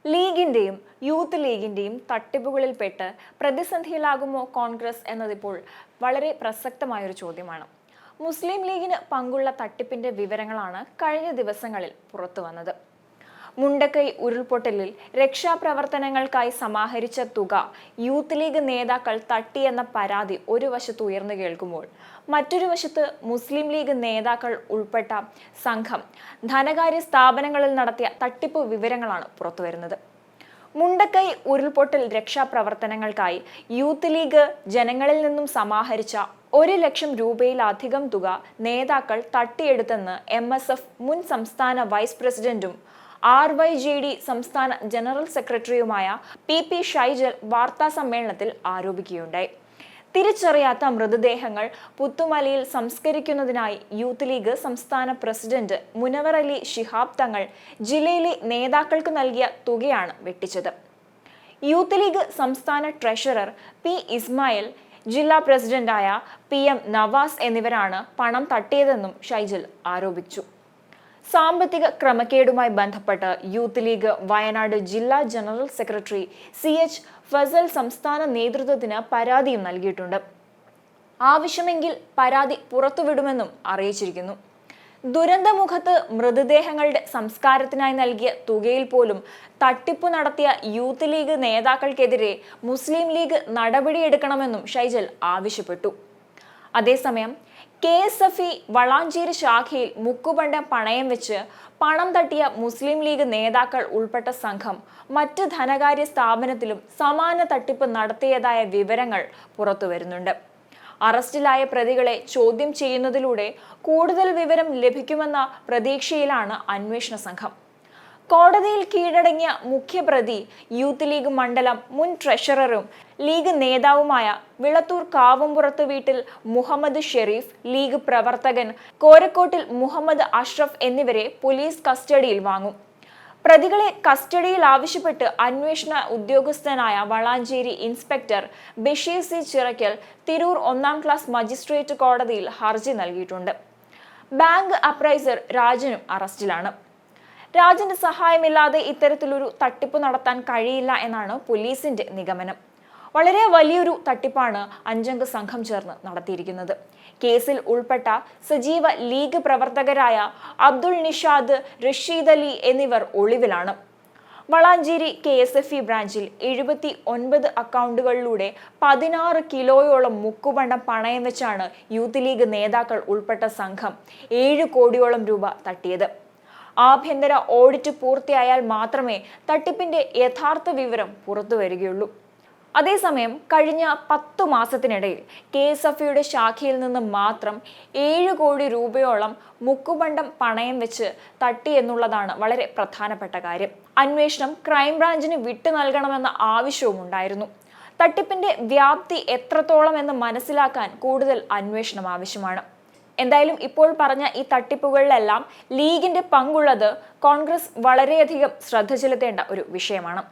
ലീഗിന്റെയും youth ലീഗിന്റെയും തട്ടിപ്പുകളിൽപ്പെട്ട് പ്രതിസന്ധിയിലാകുമോ Congress എന്നതിപ്പോൾ വളരെ പ്രസക്തമായൊരു ചോദ്യമാണ്. മുസ്ലിം ലീഗിന് പങ്കുള്ള തട്ടിപ്പിന്റെ വിവരങ്ങളാണ് കഴിഞ്ഞ ദിവസങ്ങളിൽ പുറത്തുവന്നത്. മുണ്ടക്കൈ ഉരുൾപൊട്ടലിൽ രക്ഷാപ്രവർത്തനങ്ങൾക്കായി സമാഹരിച്ച തുക യൂത്ത് ലീഗ് നേതാക്കൾ തട്ടിയെന്ന പരാതി ഒരു വശത്ത് ഉയർന്നു കേൾക്കുമ്പോൾ മറ്റൊരു വശത്ത് മുസ്ലിം ലീഗ് നേതാക്കൾ ഉൾപ്പെട്ട സംഘം ധനകാര്യ സ്ഥാപനങ്ങളിൽ നടത്തിയ തട്ടിപ്പ് വിവരങ്ങളാണ് പുറത്തുവരുന്നത്. മുണ്ടക്കൈ ഉരുൾപൊട്ടൽ രക്ഷാപ്രവർത്തനങ്ങൾക്കായി യൂത്ത് ലീഗ് ജനങ്ങളിൽ നിന്നും സമാഹരിച്ച 1 ലക്ഷം രൂപയിലധികം തുക നേതാക്കൾ തട്ടിയെടുത്തെന്ന് MSF മുൻ സംസ്ഥാന വൈസ് പ്രസിഡന്റും RYJD സംസ്ഥാന ജനറൽ സെക്രട്ടറിയുമായ PP ഷൈജൽ വാർത്താ സമ്മേളനത്തിൽ ആരോപിക്കുകയുണ്ടായി. തിരിച്ചറിയാത്ത മൃതദേഹങ്ങൾ പുത്തുമലയിൽ സംസ്കരിക്കുന്നതിനായി യൂത്ത് ലീഗ് സംസ്ഥാന പ്രസിഡന്റ് മുനവർ അലി ശിഹാബ് തങ്ങൾ ജില്ലയിലെ നേതാക്കൾക്ക് നൽകിയ തുകയാണ് വെട്ടിച്ചത്. യൂത്ത് ലീഗ് സംസ്ഥാന ട്രഷറർ P ഇസ്മായിൽ, ജില്ലാ പ്രസിഡന്റായ PM നവാസ് എന്നിവരാണ് പണം തട്ടിയതെന്നും ഷൈജൽ ആരോപിച്ചു. സാമ്പത്തിക ക്രമക്കേടുമായി ബന്ധപ്പെട്ട് യൂത്ത് ലീഗ് വയനാട് ജില്ലാ ജനറൽ സെക്രട്ടറി CH ഫസൽ സംസ്ഥാന നേതൃത്വത്തിന് പരാതിയും നൽകിയിട്ടുണ്ട്. ആവശ്യമെങ്കിൽ പരാതി പുറത്തുവിടുമെന്നും അറിയിച്ചിരിക്കുന്നു. ദുരന്തമുഖത്ത് മൃതദേഹങ്ങളുടെ സംസ്കാരത്തിനായി നൽകിയ തുകയിൽ പോലും തട്ടിപ്പ് നടത്തിയ യൂത്ത് ലീഗ് നേതാക്കൾക്കെതിരെ മുസ്ലിം ലീഗ് നടപടിയെടുക്കണമെന്നും ഷൈജൽ ആവശ്യപ്പെട്ടു. അതേസമയം KSFE വളാഞ്ചേരി ശാഖയിൽ മുക്കുപണ്ടം പണയം വെച്ച് പണം തട്ടിയ മുസ്ലിം ലീഗ് നേതാക്കൾ ഉൾപ്പെട്ട സംഘം മറ്റ് ധനകാര്യ സ്ഥാപനത്തിലും സമാന തട്ടിപ്പ് നടത്തിയതായ വിവരങ്ങൾ പുറത്തുവരുന്നുണ്ട്. അറസ്റ്റിലായ പ്രതികളെ ചോദ്യം ചെയ്യുന്നതിലൂടെ കൂടുതൽ വിവരം ലഭിക്കുമെന്ന പ്രതീക്ഷയിലാണ് അന്വേഷണ സംഘം. കോടതിയിൽ കീഴടങ്ങിയ മുഖ്യപ്രതി യൂത്ത് ലീഗ് മണ്ഡലം മുൻ ട്രഷററും ലീഗ് നേതാവുമായ വിളത്തൂർ കാവുംപുറത്ത് വീട്ടിൽ മുഹമ്മദ് ഷെരീഫ്, ലീഗ് പ്രവർത്തകൻ കോരക്കോട്ടിൽ മുഹമ്മദ് അഷ്റഫ് എന്നിവരെ പോലീസ് കസ്റ്റഡിയിൽ വാങ്ങും. പ്രതികളെ കസ്റ്റഡിയിൽ ആവശ്യപ്പെട്ട് അന്വേഷണ ഉദ്യോഗസ്ഥനായ വളാഞ്ചേരി ഇൻസ്പെക്ടർ ബഷീർ C ചിറക്കൽ തിരൂർ 1ാം ക്ലാസ് മജിസ്ട്രേറ്റ് കോടതിയിൽ ഹർജി നൽകിയിട്ടുണ്ട്. ബാങ്ക് അപ്രൈസർ രാജനും അറസ്റ്റിലാണ്. രാജന്റെ സഹായമില്ലാതെ ഇത്തരത്തിലൊരു തട്ടിപ്പ് നടത്താൻ കഴിയില്ല എന്നാണ് പോലീസിന്റെ നിഗമനം. വളരെ വലിയൊരു തട്ടിപ്പാണ് 5 അംഗ സംഘം ചേർന്ന് നടത്തിയിരിക്കുന്നത്. കേസിൽ ഉൾപ്പെട്ട സജീവ ലീഗ് പ്രവർത്തകരായ അബ്ദുൾ നിഷാദ്, റഷീദ് അലി എന്നിവർ ഒളിവിലാണ്. വളാഞ്ചേരി KSFE ബ്രാഞ്ചിൽ 79 അക്കൗണ്ടുകളിലൂടെ 16 കിലോയോളം മുക്കുപണ്ടം പണയം വെച്ചാണ് യൂത്ത് ലീഗ് നേതാക്കൾ ഉൾപ്പെട്ട സംഘം 7 കോടിയോളം രൂപ തട്ടിയത്. ആഭ്യന്തര ഓഡിറ്റ് പൂർത്തിയായാൽ മാത്രമേ തട്ടിപ്പിന്റെ യഥാർത്ഥ വിവരം പുറത്തുവരികയുള്ളൂ. അതേസമയം കഴിഞ്ഞ 10 മാസത്തിനിടയിൽ KSFEയുടെ ശാഖയിൽ നിന്ന് മാത്രം 7 കോടി രൂപയോളം മുക്കുപണ്ടം പണയം വെച്ച് തട്ടി എന്നുള്ളതാണ് വളരെ പ്രധാനപ്പെട്ട കാര്യം. അന്വേഷണം ക്രൈംബ്രാഞ്ചിന് വിട്ടു നൽകണമെന്ന ആവശ്യവും ഉണ്ടായിരുന്നു. തട്ടിപ്പിന്റെ വ്യാപ്തി എത്രത്തോളം എന്ന് മനസ്സിലാക്കാൻ കൂടുതൽ അന്വേഷണം ആവശ്യമാണ്. എന്തായാലും ഇപ്പോൾ പറഞ്ഞ ഈ തട്ടിപ്പുകളിലെല്ലാം ലീഗിന്റെ പങ്കുള്ളത് കോൺഗ്രസ് വളരെയധികം ശ്രദ്ധ ചെലുത്തേണ്ട ഒരു വിഷയമാണ്.